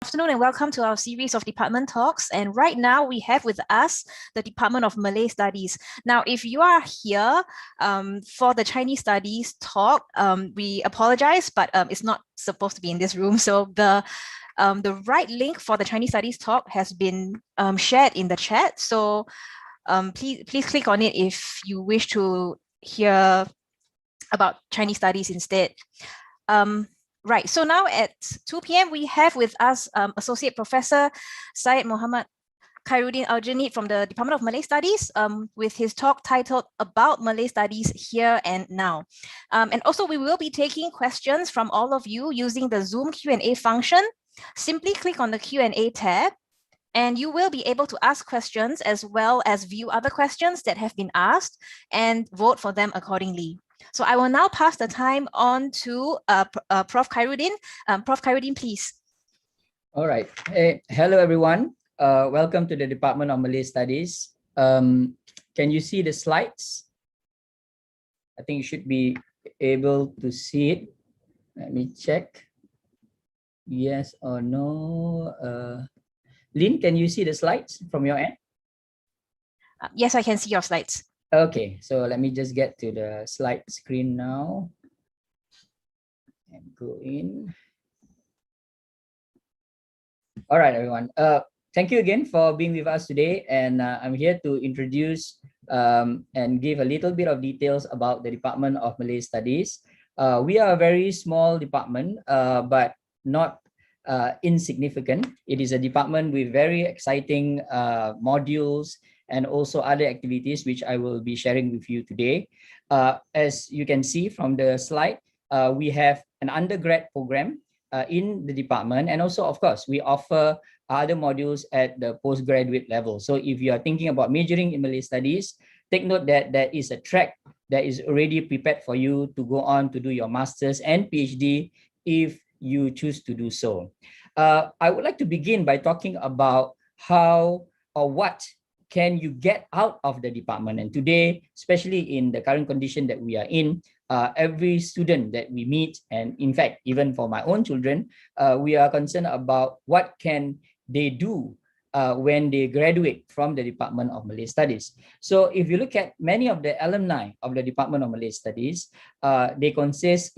afternoon and welcome to our series of department talks. And right now we have with us the Department of Malay Studies. Now, if you are here for the Chinese Studies talk, we apologize, but it's not supposed to be in this room. So the right link for the Chinese Studies talk has been shared in the chat. So please click on it if you wish to hear about Chinese Studies instead. Right, so now at 2 p.m. we have with us Associate Professor Syed Muhammad Khairuddin Aljani from the Department of Malay Studies with his talk titled About Malay Studies Here and Now. And also we will be taking questions from all of you using the Zoom Q&A function. Simply click on the Q&A tab and you will be able to ask questions as well as view other questions that have been asked and vote for them accordingly. So I will now pass the time on to Prof. Khairuddin. Prof. Khairuddin, please. All right. Hello, everyone. Welcome to the Department of Malay Studies. Can you see the slides? I think you should be able to see it. Let me check. Yes or no. Lynn, can you see the slides from your end? Yes, I can see your slides. Okay, so let me just get to the slide screen now and go in. All right, everyone. Thank you again for being with us today. And I'm here to introduce and give a little bit of details about the Department of Malay Studies. We are a very small department, but not insignificant. It is a department with very exciting modules and also other activities which I will be sharing with you today. As you can see from the slide, we have an undergrad program in the department, and also, of course, we offer other modules at the postgraduate level. So if you are thinking about majoring in Malay Studies, take note that there is a track that is already prepared for you to go on to do your master's and PhD if you choose to do so. I would like to begin by talking about how or what can you get out of the department. And today, especially in the current condition that we are in, every student that we meet, and in fact, even for my own children, we are concerned about what can they do when they graduate from the Department of Malay Studies. So if you look at many of the alumni of the Department of Malay Studies, they consist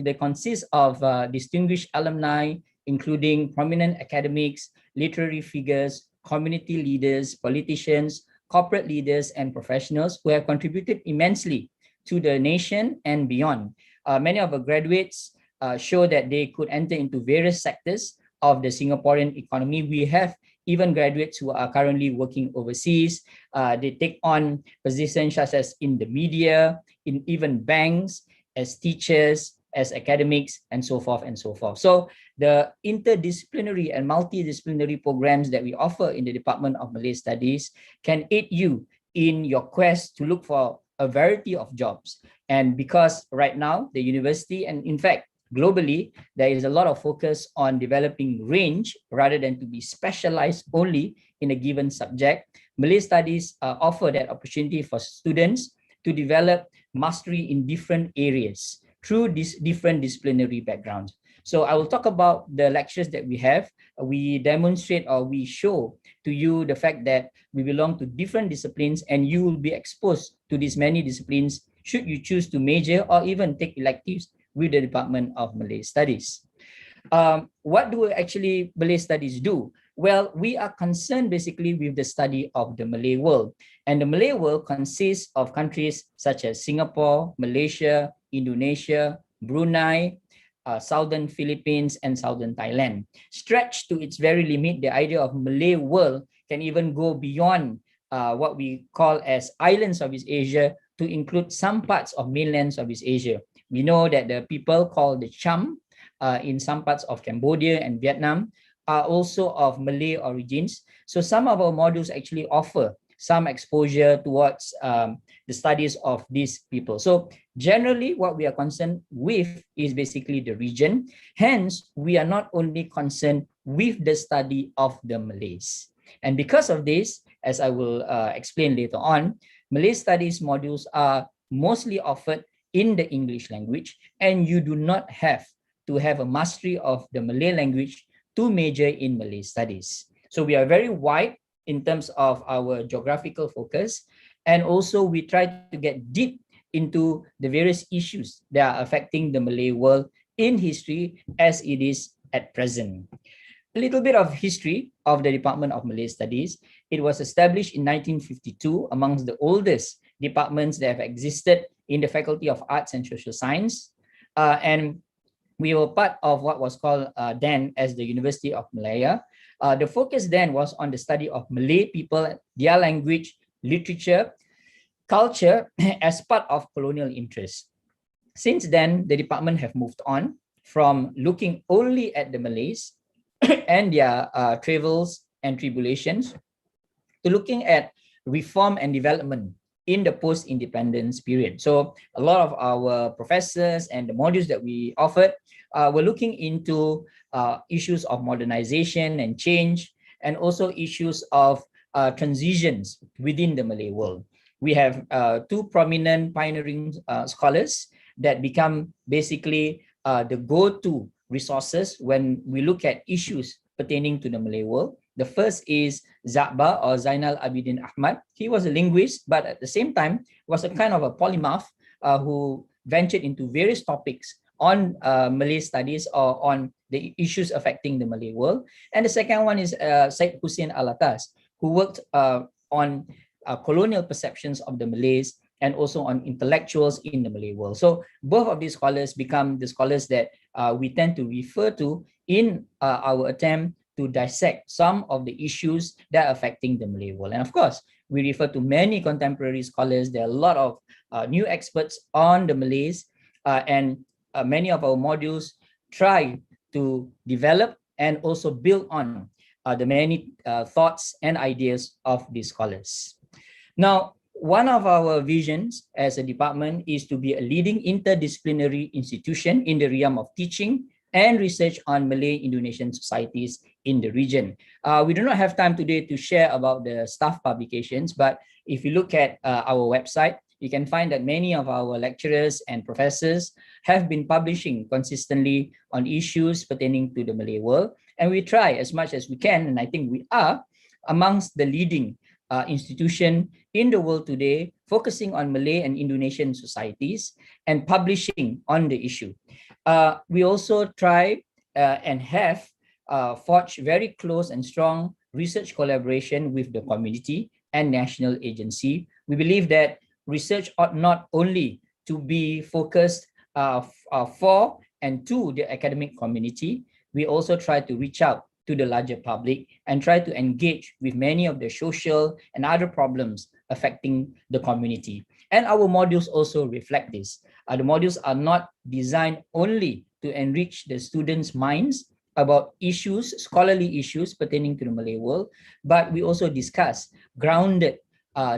of distinguished alumni, including prominent academics, literary figures, community leaders, politicians, corporate leaders, and professionals who have contributed immensely to the nation and beyond. Many of our graduates show that they could enter into various sectors of the Singaporean economy. We have even graduates who are currently working overseas. They take on positions such as in the media, in even banks, as teachers, as academics, and so forth and so forth. So the interdisciplinary and multidisciplinary programs that we offer in the Department of Malay Studies can aid you in your quest to look for a variety of jobs. And because right now, the university, and in fact, globally, there is a lot of focus on developing range rather than to be specialized only in a given subject, Malay Studies offer that opportunity for students to develop mastery in different areas through these different disciplinary backgrounds. So I will talk about the lectures that we have. We demonstrate or we show to you the fact that we belong to different disciplines and you will be exposed to these many disciplines should you choose to major or even take electives with the Department of Malay Studies. What do actually Malay Studies do? Well, we are concerned basically with the study of the Malay world. And the Malay world consists of countries such as Singapore, Malaysia, Indonesia, Brunei, Southern Philippines, and Southern Thailand. Stretched to its very limit, the idea of Malay world can even go beyond what we call as islands of East Asia to include some parts of mainland Southeast Asia. We know that the people called the Cham in some parts of Cambodia and Vietnam are also of Malay origins. So some of our modules actually offer some exposure towards the studies of these people. So generally what we are concerned with is basically the region. Hence, we are not only concerned with the study of the Malays. And because of this, as I will explain later on, Malay Studies modules are mostly offered in the English language, and you do not have to have a mastery of the Malay language to major in Malay Studies. So we are very wide in terms of our geographical focus, and also we try to get deep into the various issues that are affecting the Malay world in history as it is at present. A little bit of history of the Department of Malay Studies. It was established in 1952, amongst the oldest departments that have existed in the Faculty of Arts and Social Science. And we were part of what was called then as the University of Malaya. The focus then was on the study of Malay people, their language, literature, culture as part of colonial interests. Since then, the department have moved on from looking only at the Malays and their travels and tribulations to looking at reform and development in the post-independence period. So a lot of our professors and the modules that we offered were looking into issues of modernization and change, and also issues of transitions within the Malay world. We have two prominent pioneering scholars that become basically the go-to resources when we look at issues pertaining to the Malay world. The first is Zakba, or Zainal Abidin Ahmad. He was a linguist, but at the same time was a kind of a polymath who ventured into various topics on Malay studies or on the issues affecting the Malay world. And the second one is Syed Hussein Alatas, who worked on colonial perceptions of the Malays and also on intellectuals in the Malay world. So both of these scholars become the scholars that we tend to refer to in our attempt to dissect some of the issues that are affecting the Malay world. And of course, we refer to many contemporary scholars. There are a lot of new experts on the Malays, and many of our modules try to develop and also build on the many thoughts and ideas of these scholars. Now, one of our visions as a department is to be a leading interdisciplinary institution in the realm of teaching and research on Malay Indonesian societies in the region. We do not have time today to share about the staff publications, but if you look at our website, you can find that many of our lecturers and professors have been publishing consistently on issues pertaining to the Malay world. And we try as much as we can, and I think we are amongst the leading institution in the world today, focusing on Malay and Indonesian societies and publishing on the issue. We also try and have forged very close and strong research collaboration with the community and national agency. We believe that research ought not only to be focused for and to the academic community. We also try to reach out to the larger public and try to engage with many of the social and other problems affecting the community. And our modules also reflect this. The modules are not designed only to enrich the students' minds about issues, scholarly issues pertaining to the Malay world, but we also discuss grounded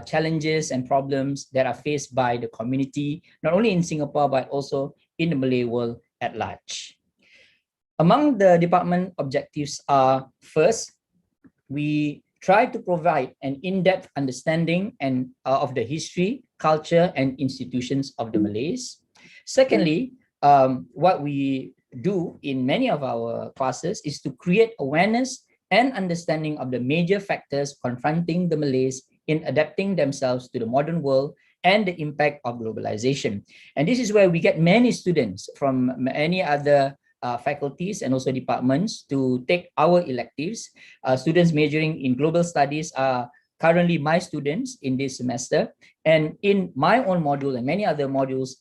challenges and problems that are faced by the community, not only in Singapore, but also in the Malay world at large. Among the department objectives are, first, we try to provide an in-depth understanding of the history, culture, and institutions of the Malays. Secondly, what we do in many of our classes is to create awareness and understanding of the major factors confronting the Malays in adapting themselves to the modern world and the impact of globalization. And this is where we get many students from many other faculties and also departments to take our electives. Students majoring in global studies are currently my students in this semester. And in my own module and many other modules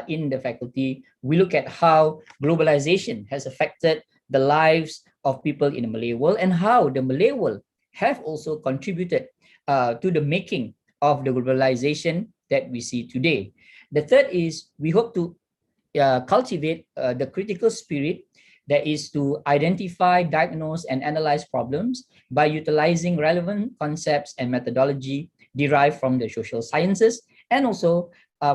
in the faculty, we look at how globalization has affected the lives of people in the Malay world and how the Malay world have also contributed to the making of the globalization that we see today. The third is we hope to cultivate the critical spirit that is to identify, diagnose, and analyze problems by utilizing relevant concepts and methodology derived from the social sciences and also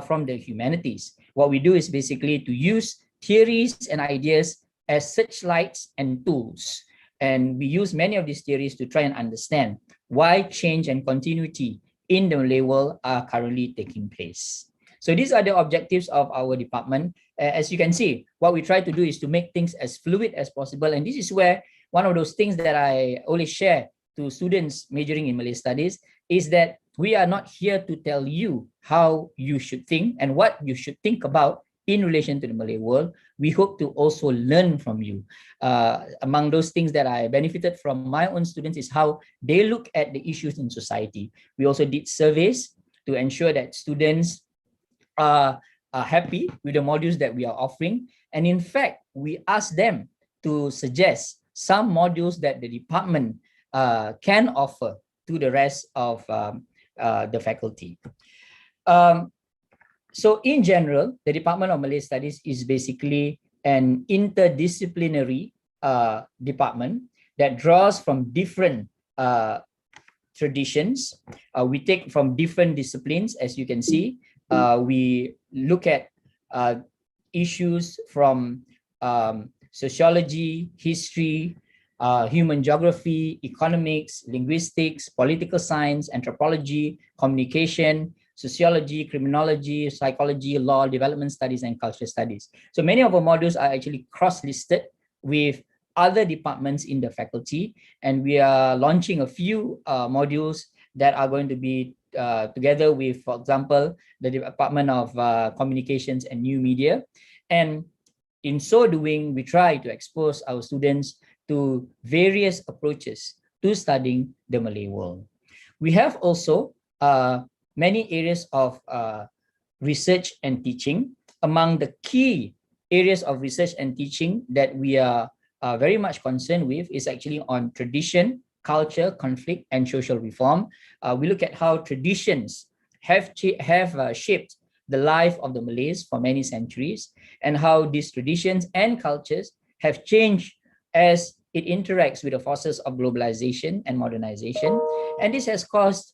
from the humanities. What we do is basically to use theories and ideas as searchlights and tools. And we use many of these theories to try and understand why change and continuity in the Malay world are currently taking place. So these are the objectives of our department. As you can see, what we try to do is to make things as fluid as possible. And this is where one of those things that I always share to students majoring in Malay Studies is that we are not here to tell you how you should think and what you should think about in relation to the Malay world. We hope to also learn from you. Among those things that I benefited from my own students is how they look at the issues in society. We also did surveys to ensure that students are happy with the modules that we are offering. And in fact, we asked them to suggest some modules that the department can offer to the rest of the faculty. So in general, the Department of Malay Studies is basically an interdisciplinary department that draws from different traditions. We take from different disciplines, as you can see. We look at issues from sociology, history, human geography, economics, linguistics, political science, anthropology, communication, sociology, criminology, psychology, law, development studies, and cultural studies. So many of our modules are actually cross-listed with other departments in the faculty, and we are launching a few modules that are going to be together with, for example, the Department of Communications and New Media. And in so doing, we try to expose our students to various approaches to studying the Malay world. We have also many areas of research and teaching. Among the key areas of research and teaching that we are very much concerned with is actually on tradition, culture, conflict, and social reform. We look at how traditions have shaped the life of the Malays for many centuries, and how these traditions and cultures have changed as it interacts with the forces of globalization and modernization. And this has caused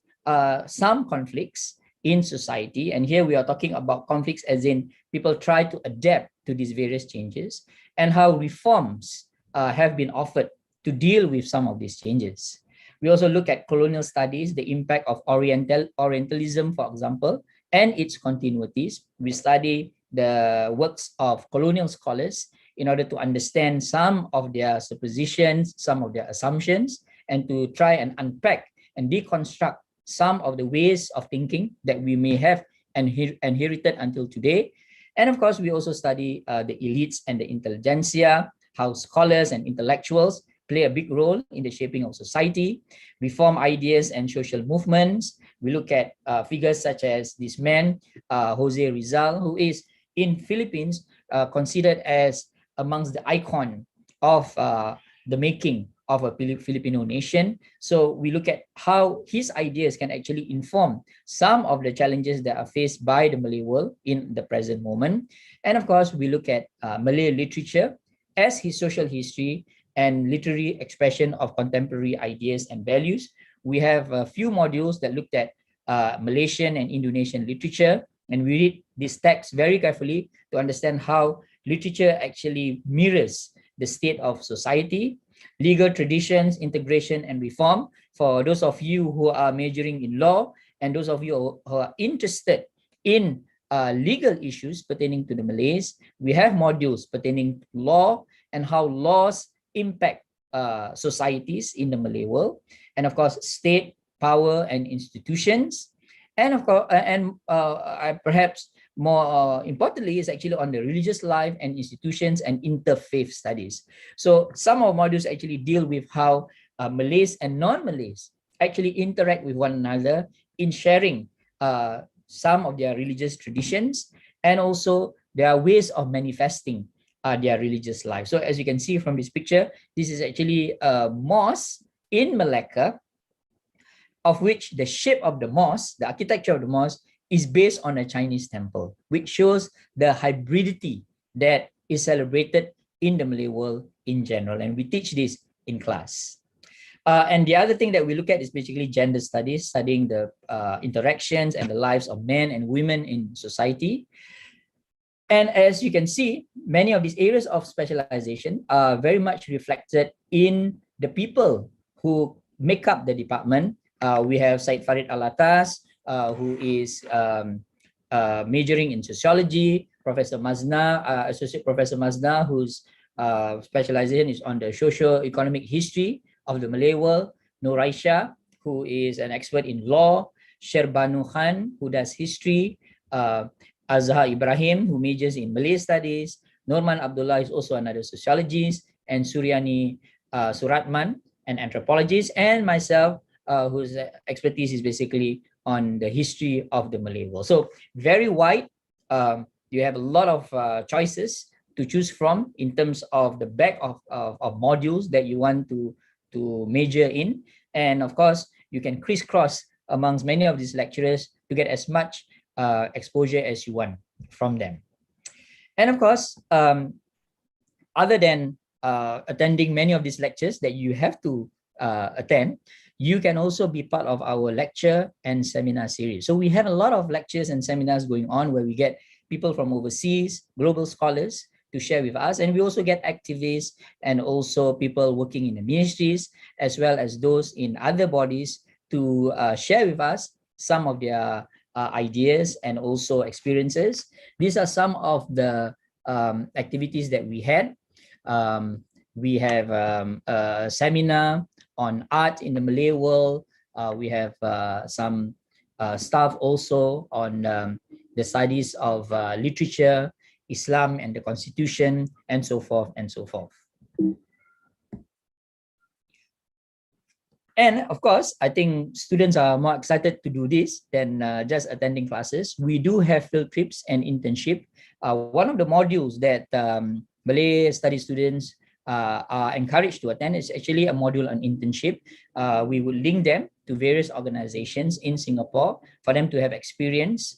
some conflicts in society. And here we are talking about conflicts as in people try to adapt to these various changes, and how reforms have been offered to deal with some of these changes. We also look at colonial studies, the impact of Orientalism, for example, and its continuities. We study the works of colonial scholars in order to understand some of their suppositions, some of their assumptions, and to try and unpack and deconstruct some of the ways of thinking that we may have inherited until today. And of course, we also study the elites and the intelligentsia, how scholars and intellectuals play a big role in the shaping of society, reform ideas and social movements. We look at figures such as this man, Jose Rizal, who is in Philippines considered as amongst the icon of the making of a Filipino nation. So we look at how his ideas can actually inform some of the challenges that are faced by the Malay world in the present moment. And of course, we look at Malay literature as his social history and literary expression of contemporary ideas and values. We have a few modules that looked at Malaysian and Indonesian literature, and we read these texts very carefully to understand how literature actually mirrors the state of society, legal traditions, integration, and reform. For those of you who are majoring in law, and those of you who are interested in legal issues pertaining to the Malays, we have modules pertaining to law and how laws impact societies in the Malay world, and of course, state, power, and institutions. And of course, perhaps more importantly, is actually on the religious life and institutions and interfaith studies. So some of modules actually deal with how Malays and non-Malays actually interact with one another in sharing some of their religious traditions, and also their ways of manifesting their religious life. So as you can see from this picture, this is actually a mosque in Malacca, of which the shape of the mosque, the architecture of the mosque, is based on a Chinese temple, which shows the hybridity that is celebrated in the Malay world in general. And we teach this in class. And the other thing that we look at is basically gender studies, studying the interactions and the lives of men and women in society. And as you can see, many of these areas of specialization are very much reflected in the people who make up the department. We have Said Farid Alatas, who is majoring in sociology, Professor Mazna, Associate Professor Mazna, who's specialization is on the socio-economic history of the Malay world. Nur Aisha, who is an expert in law. Sherbanu Khan, who does history. Azhar Ibrahim, who majors in Malay Studies. Norman Abdullah is also another sociologist. And Suryani Suratman, an anthropologist. And myself, whose expertise is basically on the history of the Malay world. So very wide. You have a lot of choices to choose from in terms of the back of modules that you want to major in. And of course, you can crisscross amongst many of these lecturers to get as much exposure as you want from them. And of course, other than attending many of these lectures that you have to attend, you can also be part of our lecture and seminar series. So we have a lot of lectures and seminars going on where we get people from overseas, global scholars to share with us. And we also get activists and also people working in the ministries, as well as those in other bodies to share with us some of their ideas and also experiences. These are some of the activities that we had. We have a seminar on art in the Malay world. We have some stuff also on the studies of literature, Islam and the Constitution, and so forth and so forth. And of course, I think students are more excited to do this than just attending classes. We do have field trips and internship. One of the modules that Malay Studies students are encouraged to attend is actually a module on internship. We will link them to various organizations in Singapore for them to have experience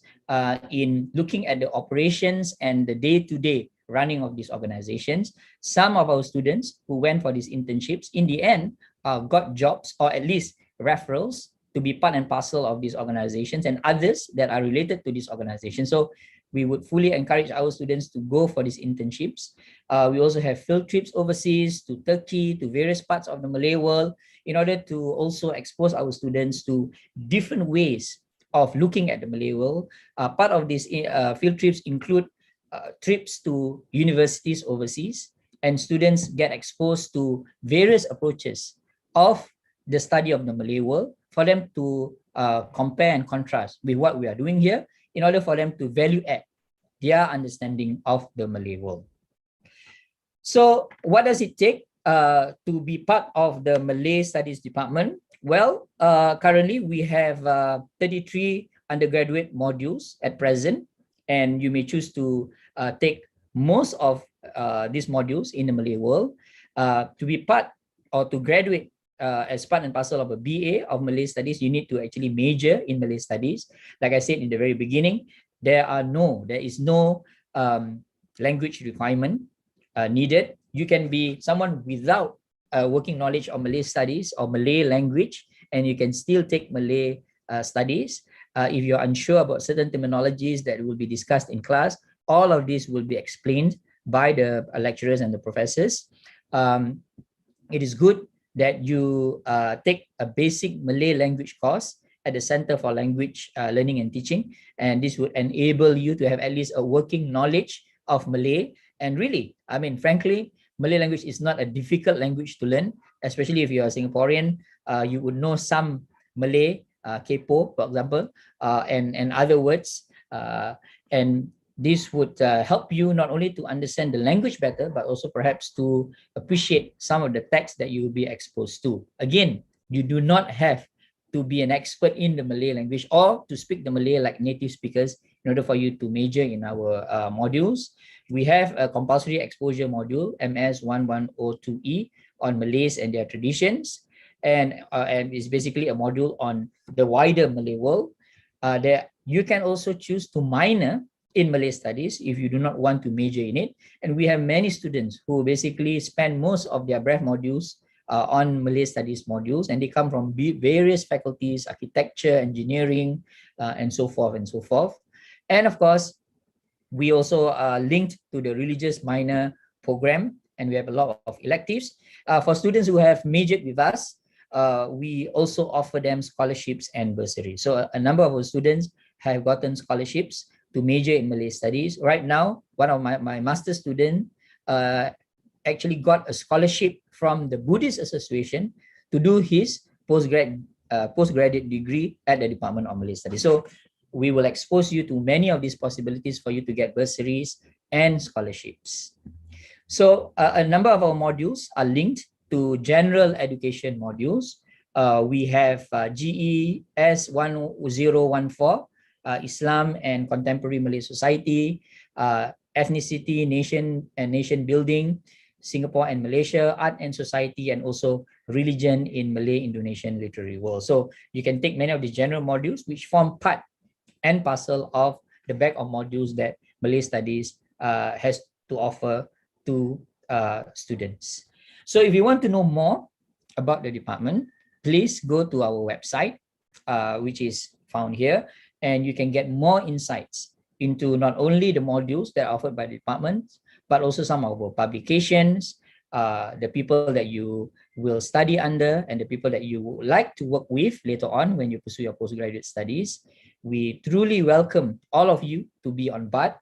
in looking at the operations and the day-to-day running of these organizations. Some of our students who went for these internships, in the end, got jobs or at least referrals to be part and parcel of these organizations, and others that are related to these organizations. So we would fully encourage our students to go for these internships. We also have field trips overseas to Turkey, to various parts of the Malay world, in order to also expose our students to different ways of looking at the Malay world. Part of these field trips include trips to universities overseas, and students get exposed to various approaches of the study of the Malay world for them to compare and contrast with what we are doing here in order for them to value add their understanding of the Malay world. So what does it take to be part of the Malay Studies department? Well, currently we have 33 undergraduate modules at present, and you may choose to take most of these modules in the Malay world. To be part or to graduate as part and parcel of a BA of Malay Studies, you need to actually major in Malay Studies. Like I said in the very beginning, there is no language requirement needed. You can be someone without working knowledge of Malay Studies or Malay language, and you can still take Malay Studies. If you're unsure about certain terminologies that will be discussed in class, all of this will be explained by the lecturers and the professors. It is good that you take a basic Malay language course at the Center for Language Learning and Teaching, and this would enable you to have at least a working knowledge of Malay. And really, I mean, frankly, Malay language is not a difficult language to learn, especially if you're a Singaporean. You would know some Malay, kepo, for example, and other words. And this would help you not only to understand the language better, but also perhaps to appreciate some of the text that you will be exposed to. Again, you do not have to be an expert in the Malay language or to speak the Malay like native speakers in order for you to major in our modules. We have a compulsory exposure module, MS 1102E, on Malays and their traditions. And it's basically a module on the wider Malay world. You can also choose to minor in Malay Studies if you do not want to major in it. And we have many students who basically spend most of their breadth modules on Malay Studies modules, and they come from various faculties, architecture, engineering, and so forth and so forth. And of course, we also are linked to the religious minor program, and we have a lot of electives. For students who have majored with us, we also offer them scholarships and bursaries. So a number of our students have gotten scholarships to major in Malay Studies. Right now, one of my master's student actually got a scholarship from the Buddhist Association to do his postgraduate degree at the Department of Malay Studies. So we will expose you to many of these possibilities for you to get bursaries and scholarships. So a number of our modules are linked to general education modules. We have GES 1014, Islam and Contemporary Malay Society, Ethnicity, Nation and Nation Building, Singapore and Malaysia, Art and Society, and also Religion in Malay Indonesian Literary World. So you can take many of these general modules which form part and parcel of the bag of modules that Malay Studies has to offer to students. So if you want to know more about the department, please go to our website, which is found here, and you can get more insights into not only the modules that are offered by the department, but also some of our publications, the people that you will study under, and the people that you would like to work with later on when you pursue your postgraduate studies. We truly welcome all of you to be on board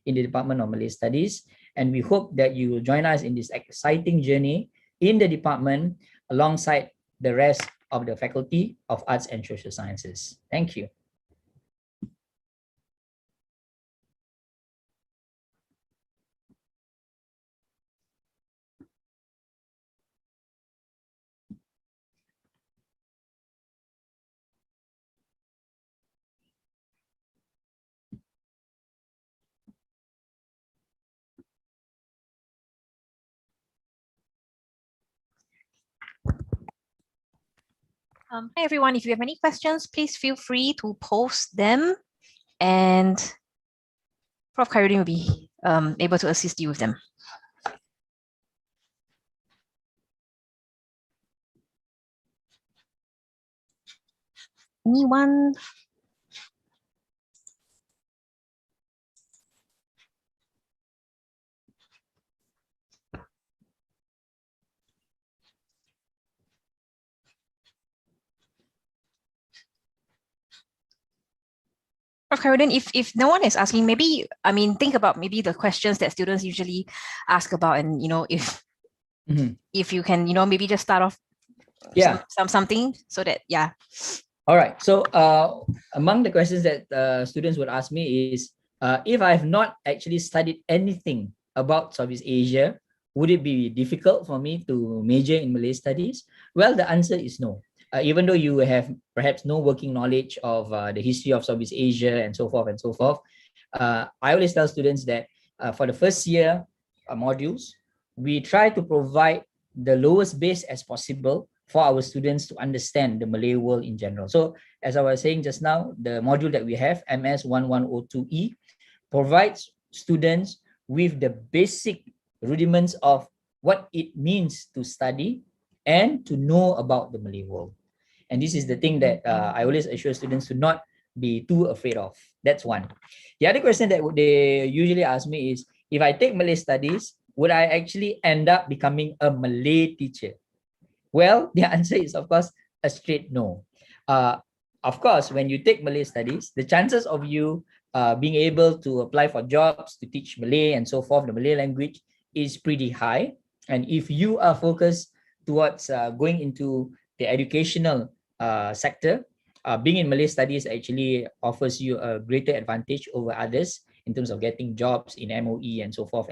in the Department of Malay Studies, and we hope that you will join us in this exciting journey in the department alongside the rest of the Faculty of Arts and Social Sciences. Thank you. Hi everyone, if you have any questions, please feel free to post them, and Prof. Khairuddin will be able to assist you with them. Anyone? Prof. Khairuddin, if no one is asking, maybe, I mean, think about maybe the questions that students usually ask about, and if you can, maybe just start off something so that, yeah. All right. So among the questions that students would ask me is, if I have not actually studied anything about Southeast Asia, would it be difficult for me to major in Malay Studies? Well, the answer is no. Even though you have perhaps no working knowledge of the history of Southeast Asia and so forth, I always tell students that for the first year modules, we try to provide the lowest base as possible for our students to understand the Malay world in general. So as I was saying just now, the module that we have, MS 1102E, provides students with the basic rudiments of what it means to study and to know about the Malay world. And this is the thing that I always assure students to not be too afraid of. That's one. The other question that they usually ask me is, if I take Malay Studies, would I actually end up becoming a Malay teacher? Well, the answer is, of course, a straight no. Of course, when you take Malay Studies, the chances of you being able to apply for jobs, to teach Malay and so forth, the Malay language, is pretty high. And if you are focused towards going into the educational sector, being in Malay Studies actually offers you a greater advantage over others in terms of getting jobs in MOE and so forth,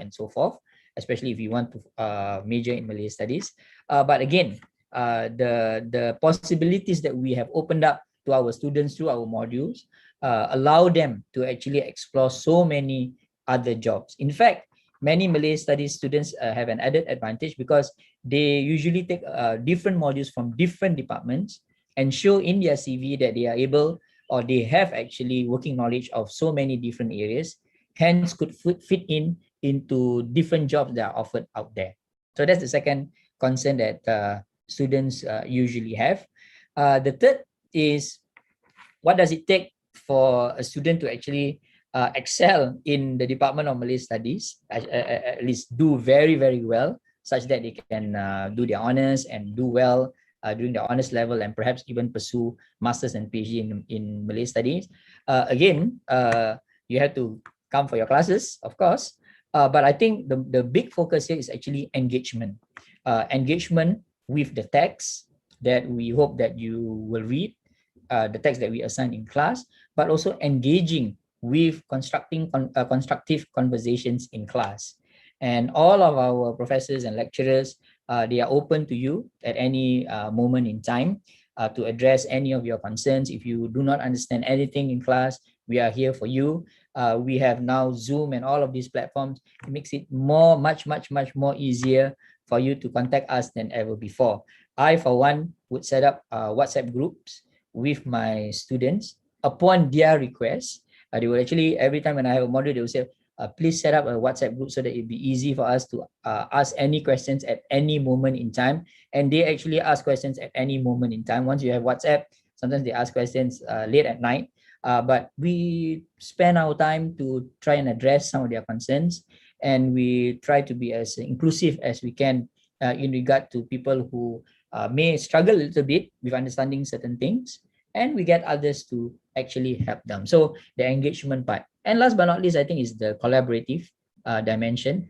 especially if you want to major in Malay Studies. But again, the possibilities that we have opened up to our students through our modules allow them to actually explore so many other jobs. In fact, many Malay Studies students have an added advantage because they usually take different modules from different departments and show in their CV that they are able, or they have actually working knowledge of so many different areas, hence could fit into different jobs that are offered out there. So that's the second concern that students usually have. The third is, what does it take for a student to actually excel in the Department of Malay Studies, at least do very, very well, such that they can do their honors and do well during the honors level, and perhaps even pursue masters and PhD in Malay Studies. Again, you have to come for your classes, of course, But I think the big focus here is actually engagement. Engagement with the text that we hope that you will read, the text that we assign in class, but also engaging with constructive conversations in class. And all of our professors and lecturers, they are open to you at any moment in time to address any of your concerns. If you do not understand anything in class, we are here for you. We have now Zoom and all of these platforms. It makes it much more easier for you to contact us than ever before. I, for one, would set up WhatsApp groups with my students upon their request. They will actually, every time when I have a module, they will say, please set up a WhatsApp group so that it'd be easy for us to ask any questions at any moment in time. And they actually ask questions at any moment in time. Once you have WhatsApp, sometimes they ask questions late at night. But we spend our time to try and address some of their concerns, and we try to be as inclusive as we can in regard to people who may struggle a little bit with understanding certain things, and we get others to actually help them. So the engagement part. And last but not least, I think is the collaborative dimension.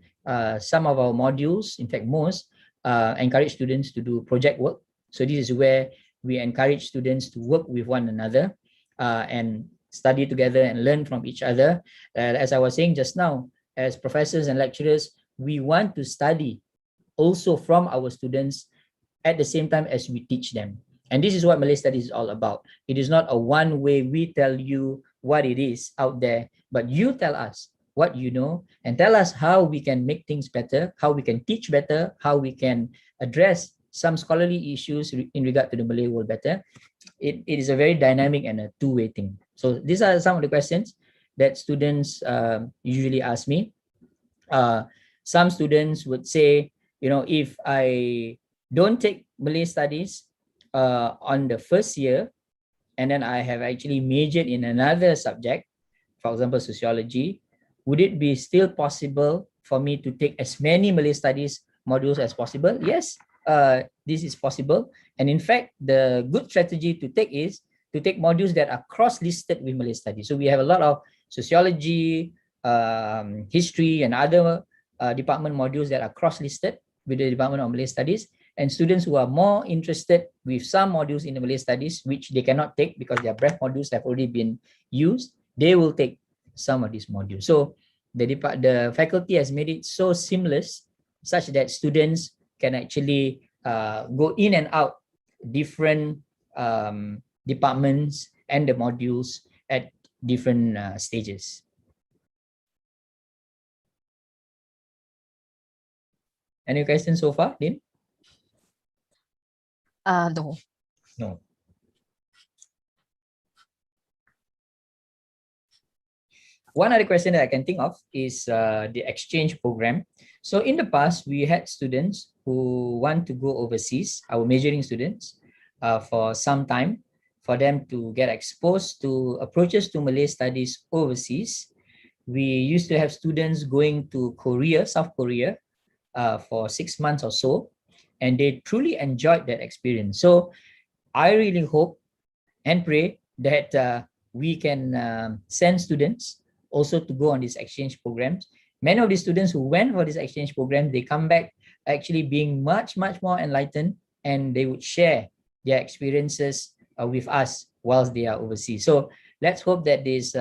Some of our modules, in fact most, encourage students to do project work. So this is where we encourage students to work with one another and study together and learn from each other. As I was saying just now, as professors and lecturers, we want to study also from our students at the same time as we teach them. And this is what Malay Studies is all about. It is not a one way we tell you what it is out there, but you tell us what you know and tell us how we can make things better, how we can teach better, how we can address some scholarly issues in regard to the Malay world better. It is a very dynamic and a two-way thing. So these are some of the questions that students usually ask me. Some students would say, if I don't take Malay Studies on the first year, and then I have actually majored in another subject, for example, sociology, would it be still possible for me to take as many Malay Studies modules as possible? Yes, this is possible. And in fact, the good strategy to take is to take modules that are cross-listed with Malay Studies. So we have a lot of sociology, history, and other department modules that are cross-listed with the Department of Malay Studies. And students who are more interested with some modules in the Malay Studies, which they cannot take because their breadth modules have already been used, they will take some of these modules. So the faculty has made it so seamless such that students can actually go in and out different departments and the modules at different stages. Any questions so far, Din? No. No. One other question that I can think of is the exchange program. So in the past, we had students who want to go overseas, our majoring students, for some time, for them to get exposed to approaches to Malay Studies overseas. We used to have students going to Korea, South Korea, for 6 months or so, and they truly enjoyed that experience. So I really hope and pray that we can send students also to go on these exchange programs. Many of the students who went for this exchange program, they come back actually being much more enlightened, and they would share their experiences with us whilst they are overseas. So let's hope that this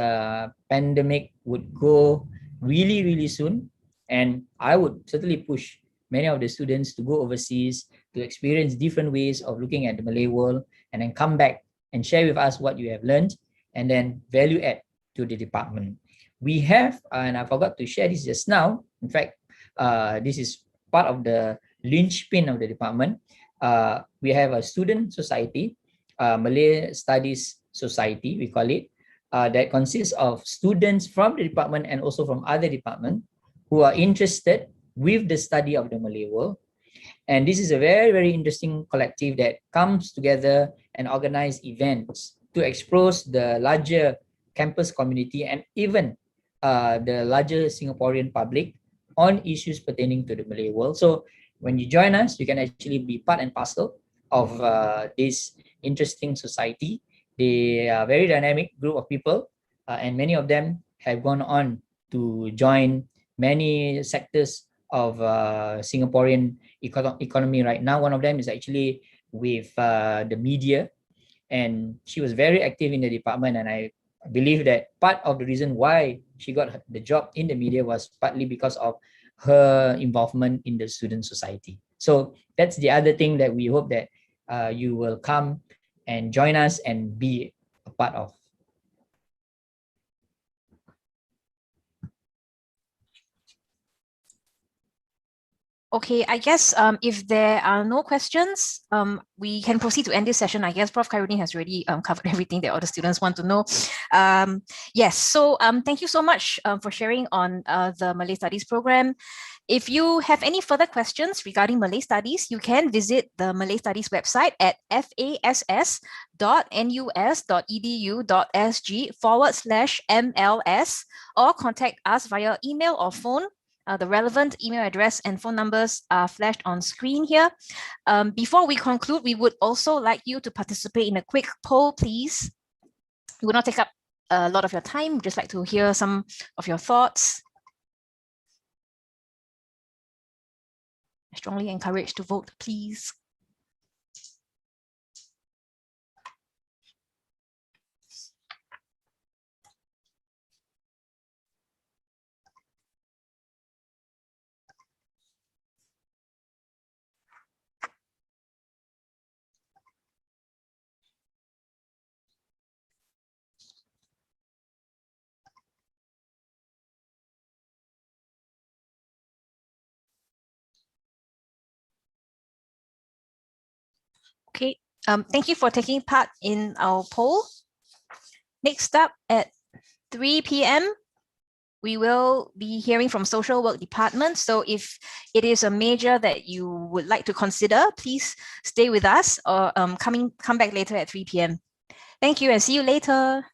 pandemic would go really soon, and I would certainly push many of the students to go overseas to experience different ways of looking at the Malay world, and then come back and share with us what you have learned, and then value add to the department. We have, and I forgot to share this just now, in fact, this is part of the linchpin of the department. We have a student society, Malay Studies Society, we call it, that consists of students from the department and also from other departments who are interested with the study of the Malay world. And this is a very interesting collective that comes together and organize events to expose the larger campus community and even the larger Singaporean public on issues pertaining to the Malay world. So when you join us, you can actually be part and parcel of this interesting society. They are a very dynamic group of people, and many of them have gone on to join many sectors of Singaporean economy right now. One of them is actually with the media, and she was very active in the department, and I believe that part of the reason why she got the job in the media was partly because of her involvement in the student society. So that's the other thing that we hope that you will come and join us and be a part of. Okay, I guess if there are no questions, we can proceed to end this session. I guess Prof. Khairuddin has already covered everything that all the students want to know. Yes, so thank you so much for sharing on the Malay Studies program. If you have any further questions regarding Malay Studies, you can visit the Malay Studies website at fass.nus.edu.sg/MLS or contact us via email or phone. The relevant email address and phone numbers are flashed on screen here. Before we conclude, we would also like you to participate in a quick poll, please. We will not take up a lot of your time. We'd just like to hear some of your thoughts. I strongly encourage to vote, please. Okay, thank you for taking part in our poll. Next up at 3 p.m., we will be hearing from Social Work Department. So if it is a major that you would like to consider, please stay with us or come back later at 3 p.m. Thank you and see you later.